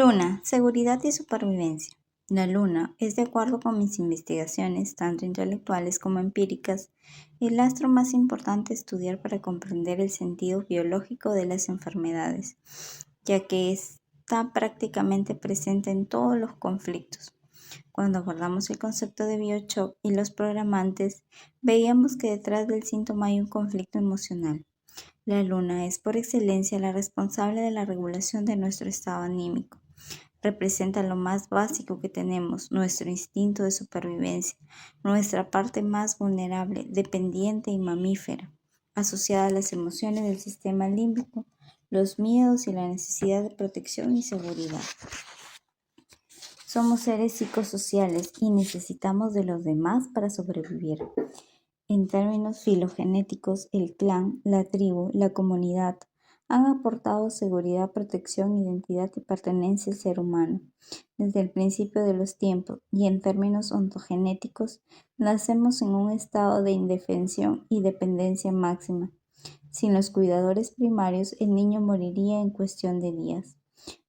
Luna, seguridad y supervivencia. La Luna es, de acuerdo con mis investigaciones, tanto intelectuales como empíricas, el astro más importante a estudiar para comprender el sentido biológico de las enfermedades, ya que está prácticamente presente en todos los conflictos. Cuando abordamos el concepto de bioshock y los programantes, veíamos que detrás del síntoma hay un conflicto emocional. La Luna es por excelencia la responsable de la regulación de nuestro estado anímico. Representa lo más básico que tenemos, nuestro instinto de supervivencia, nuestra parte más vulnerable, dependiente y mamífera, asociada a las emociones del sistema límbico, los miedos y la necesidad de protección y seguridad. Somos seres psicosociales y necesitamos de los demás para sobrevivir. En términos filogenéticos, el clan, la tribu, la comunidad han aportado seguridad, protección, identidad y pertenencia al ser humano desde el principio de los tiempos, y en términos ontogenéticos, nacemos en un estado de indefensión y dependencia máxima. Sin los cuidadores primarios, el niño moriría en cuestión de días.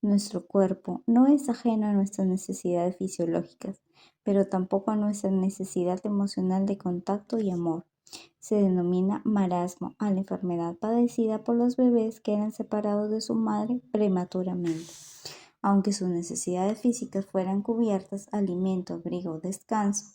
Nuestro cuerpo no es ajeno a nuestras necesidades fisiológicas, pero tampoco a nuestra necesidad emocional de contacto y amor. Se denomina marasmo a la enfermedad padecida por los bebés que eran separados de su madre prematuramente. Aunque sus necesidades físicas fueran cubiertas, alimento, abrigo, descanso,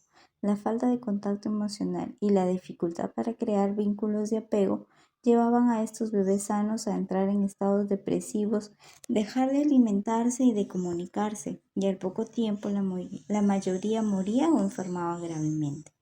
la falta de contacto emocional y la dificultad para crear vínculos de apego llevaban a estos bebés sanos a entrar en estados depresivos, dejar de alimentarse y de comunicarse, y al poco tiempo la mayoría moría o enfermaba gravemente.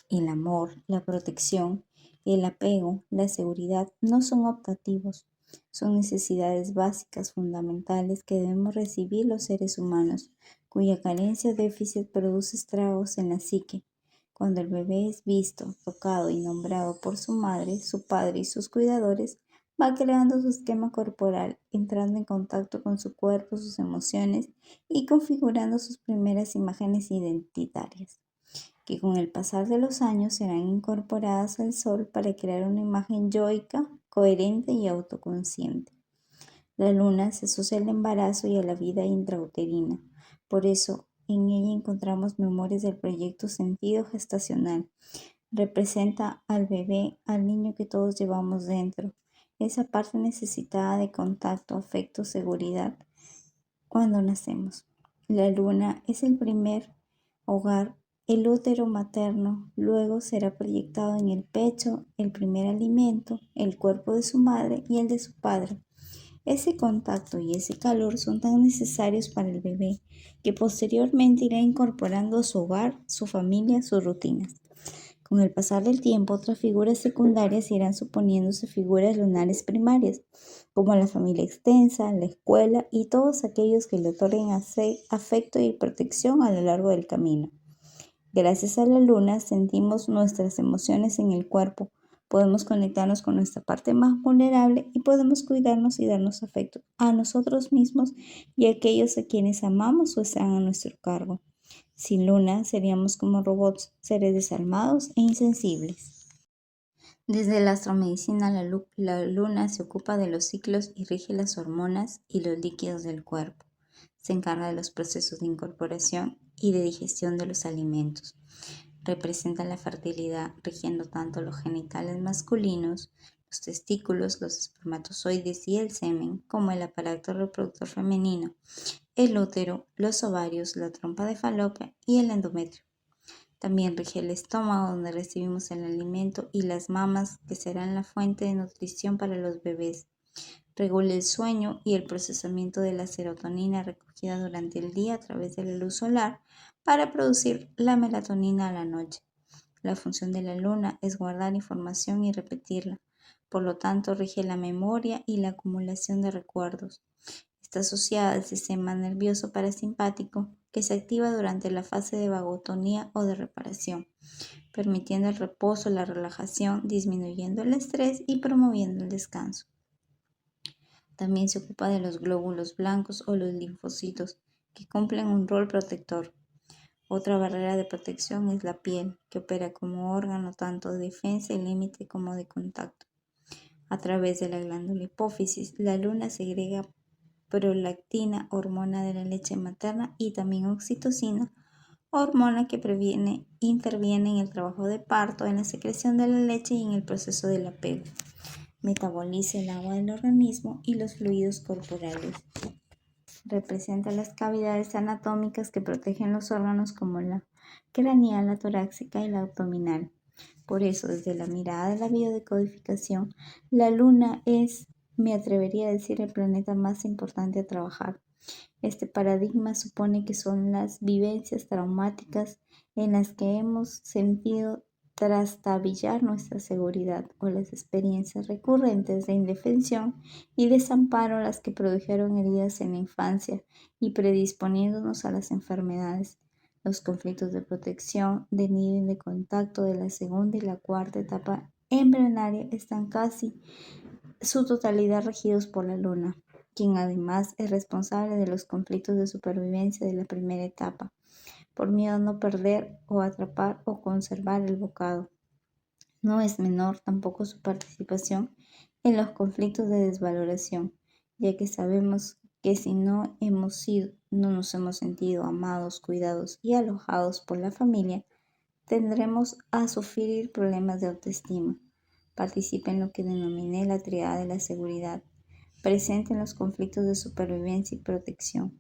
El amor, la protección, el apego, la seguridad no son optativos, son necesidades básicas fundamentales que debemos recibir los seres humanos, cuya carencia o déficit produce estragos en la psique. Cuando el bebé es visto, tocado y nombrado por su madre, su padre y sus cuidadores, va creando su esquema corporal, entrando en contacto con su cuerpo, sus emociones y configurando sus primeras imágenes identitarias, que con el pasar de los años serán incorporadas al sol para crear una imagen yoica, coherente y autoconsciente. La luna se asocia al embarazo y a la vida intrauterina. Por eso, en ella encontramos memorias del proyecto sentido gestacional. Representa al bebé, al niño que todos llevamos dentro, esa parte necesitada de contacto, afecto, seguridad cuando nacemos. La luna es el primer hogar, el útero materno, luego será proyectado en el pecho, el primer alimento, el cuerpo de su madre y el de su padre. Ese contacto y ese calor son tan necesarios para el bebé que posteriormente irá incorporando a su hogar, su familia, sus rutinas. Con el pasar del tiempo, otras figuras secundarias irán suponiéndose figuras lunares primarias, como la familia extensa, la escuela y todos aquellos que le otorguen afecto y protección a lo largo del camino. Gracias a la luna sentimos nuestras emociones en el cuerpo, podemos conectarnos con nuestra parte más vulnerable y podemos cuidarnos y darnos afecto a nosotros mismos y a aquellos a quienes amamos o están a nuestro cargo. Sin luna seríamos como robots, seres desalmados e insensibles. Desde la astromedicina, la luna se ocupa de los ciclos y rige las hormonas y los líquidos del cuerpo. Se encarga de los procesos de incorporación y de digestión de los alimentos. Representa la fertilidad, rigiendo tanto los genitales masculinos, los testículos, los espermatozoides y el semen, como el aparato reproductor femenino, el útero, los ovarios, la trompa de Falopio y el endometrio. También rige el estómago, donde recibimos el alimento, y las mamas, que serán la fuente de nutrición para los bebés. Regula el sueño y el procesamiento de la serotonina recogida durante el día a través de la luz solar para producir la melatonina a la noche. La función de la luna es guardar información y repetirla. Por lo tanto, rige la memoria y la acumulación de recuerdos. Está asociada al sistema nervioso parasimpático, que se activa durante la fase de vagotonía o de reparación, permitiendo el reposo, la relajación, disminuyendo el estrés y promoviendo el descanso. También se ocupa de los glóbulos blancos o los linfocitos, que cumplen un rol protector. Otra barrera de protección es la piel, que opera como órgano tanto de defensa y límite como de contacto. A través de la glándula hipófisis, la luna segrega prolactina, hormona de la leche materna, y también oxitocina, hormona que interviene en el trabajo de parto, en la secreción de la leche y en el proceso del apego. Metaboliza el agua del organismo y los fluidos corporales. Representa las cavidades anatómicas que protegen los órganos como la craneal, la torácica y la abdominal. Por eso, desde la mirada de la biodecodificación, la Luna es, me atrevería a decir, el planeta más importante a trabajar. Este paradigma supone que son las vivencias traumáticas en las que hemos sentido trastabillar nuestra seguridad, o las experiencias recurrentes de indefensión y desamparo las que produjeron heridas en la infancia y predisponiéndonos a las enfermedades. Los conflictos de protección, de nido y de contacto de la segunda y la cuarta etapa embrionaria están casi su totalidad regidos por la Luna, quien además es responsable de los conflictos de supervivencia de la primera etapa, por miedo a no perder o atrapar o conservar el bocado. No es menor tampoco su participación en los conflictos de desvaloración, ya que sabemos que si no nos hemos sentido amados, cuidados y alojados por la familia, tendremos a sufrir problemas de autoestima. Participa en lo que denominé la triada de la seguridad, presente en los conflictos de supervivencia y protección,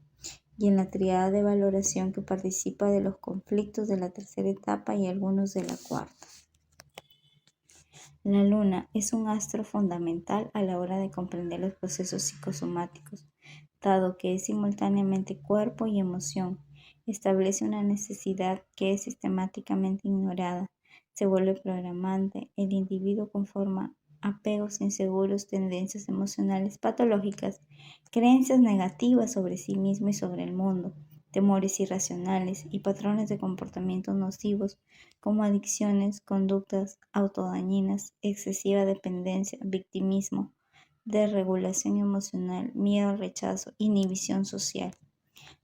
y en la triada de valoración, que participa de los conflictos de la tercera etapa y algunos de la cuarta. La Luna es un astro fundamental a la hora de comprender los procesos psicosomáticos, dado que es simultáneamente cuerpo y emoción. Establece una necesidad que es sistemáticamente ignorada, se vuelve programante, el individuo conforma apegos inseguros, tendencias emocionales patológicas, creencias negativas sobre sí mismo y sobre el mundo, temores irracionales y patrones de comportamiento nocivos como adicciones, conductas autodañinas, excesiva dependencia, victimismo, desregulación emocional, miedo, rechazo, inhibición social.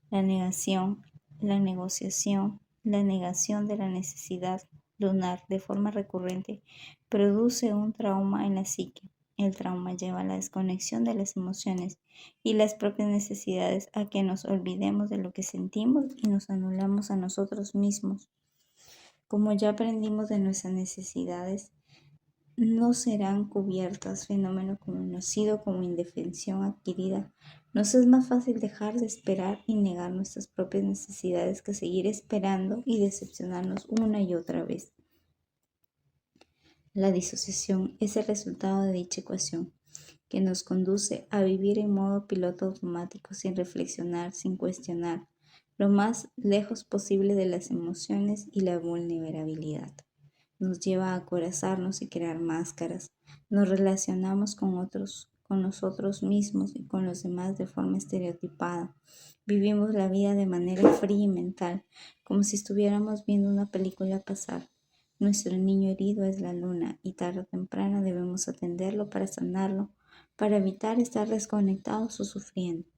La negación, la negociación, la negación de la necesidad lunar de forma recurrente produce un trauma en la psique. El trauma lleva a la desconexión de las emociones y las propias necesidades, a que nos olvidemos de lo que sentimos y nos anulamos a nosotros mismos. Como ya aprendimos de nuestras necesidades, no serán cubiertas, fenómeno conocido como indefensión adquirida. Nos es más fácil dejar de esperar y negar nuestras propias necesidades que seguir esperando y decepcionarnos una y otra vez. La disociación es el resultado de dicha ecuación, que nos conduce a vivir en modo piloto automático, sin reflexionar, sin cuestionar, lo más lejos posible de las emociones y la vulnerabilidad. Nos lleva a acorazarnos y crear máscaras. Nos relacionamos con otros, con nosotros mismos y con los demás de forma estereotipada. Vivimos la vida de manera fría y mental, como si estuviéramos viendo una película pasar. Nuestro niño herido es la Luna, y tarde o temprano debemos atenderlo para sanarlo, para evitar estar desconectados o sufriendo.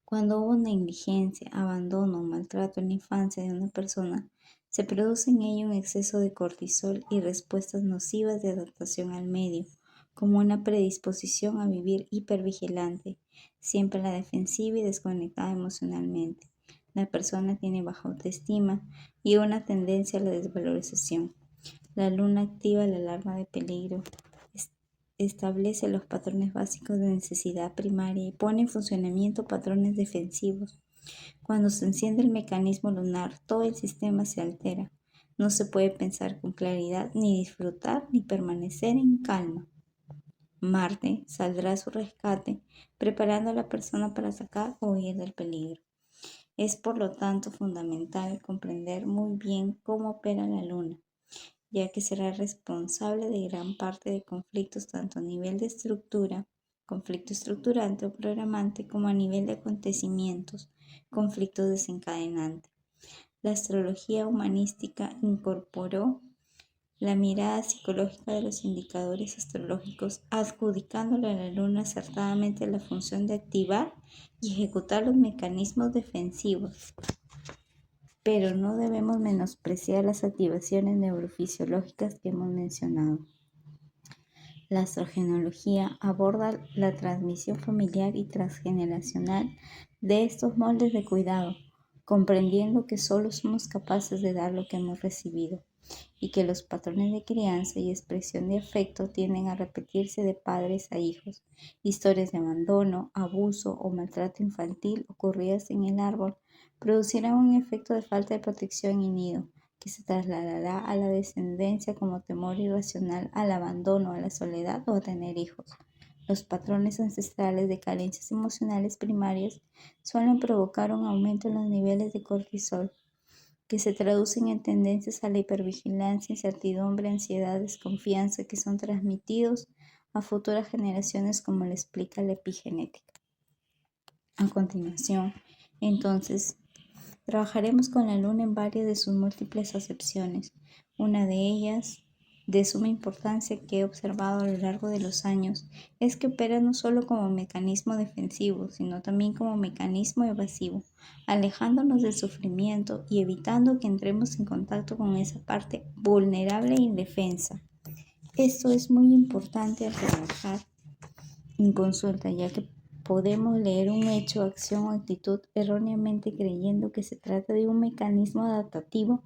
Cuando hubo negligencia, abandono o maltrato en la infancia de una persona, se produce en ella un exceso de cortisol y respuestas nocivas de adaptación al medio, como una predisposición a vivir hipervigilante, siempre a la defensiva y desconectada emocionalmente. La persona tiene baja autoestima y una tendencia a la desvalorización. La Luna activa la alarma de peligro, establece los patrones básicos de necesidad primaria y pone en funcionamiento patrones defensivos. Cuando se enciende el mecanismo lunar, todo el sistema se altera. No se puede pensar con claridad, ni disfrutar, ni permanecer en calma. Marte saldrá a su rescate, preparando a la persona para atacar o huir del peligro. Es por lo tanto fundamental comprender muy bien cómo opera la Luna, ya que será responsable de gran parte de conflictos tanto a nivel de estructura, conflicto estructurante o programante, como a nivel de acontecimientos, conflicto desencadenante. La astrología humanística incorporó la mirada psicológica de los indicadores astrológicos, adjudicándole a la Luna acertadamente la función de activar y ejecutar los mecanismos defensivos. Pero no debemos menospreciar las activaciones neurofisiológicas que hemos mencionado. La astrogenealogía aborda la transmisión familiar y transgeneracional de estos moldes de cuidado, comprendiendo que solo somos capaces de dar lo que hemos recibido y que los patrones de crianza y expresión de afecto tienden a repetirse de padres a hijos. Historias de abandono, abuso o maltrato infantil ocurridas en el árbol producirán un efecto de falta de protección y nido, que se trasladará a la descendencia como temor irracional al abandono, a la soledad o a tener hijos. Los patrones ancestrales de carencias emocionales primarias suelen provocar un aumento en los niveles de cortisol, que se traducen en tendencias a la hipervigilancia, incertidumbre, ansiedad, desconfianza, que son transmitidos a futuras generaciones, como le explica la epigenética. A continuación, entonces, trabajaremos con la luna en varias de sus múltiples acepciones. Una de ellas, de suma importancia, que he observado a lo largo de los años, es que opera no solo como mecanismo defensivo, sino también como mecanismo evasivo, alejándonos del sufrimiento y evitando que entremos en contacto con esa parte vulnerable e indefensa. Esto es muy importante al trabajar en consulta, ya que podemos leer un hecho, acción o actitud erróneamente creyendo que se trata de un mecanismo adaptativo,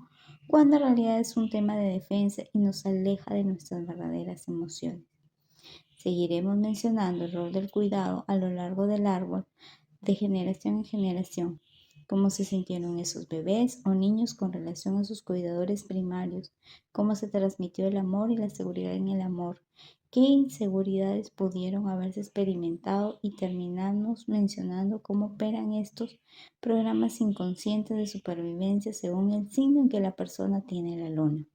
cuando en realidad es un tema de defensa y nos aleja de nuestras verdaderas emociones. Seguiremos mencionando el rol del cuidado a lo largo del árbol, de generación en generación, cómo se sintieron esos bebés o niños con relación a sus cuidadores primarios, cómo se transmitió el amor y la seguridad en el amor, qué inseguridades pudieron haberse experimentado, y terminamos mencionando cómo operan estos programas inconscientes de supervivencia según el signo en que la persona tiene la luna.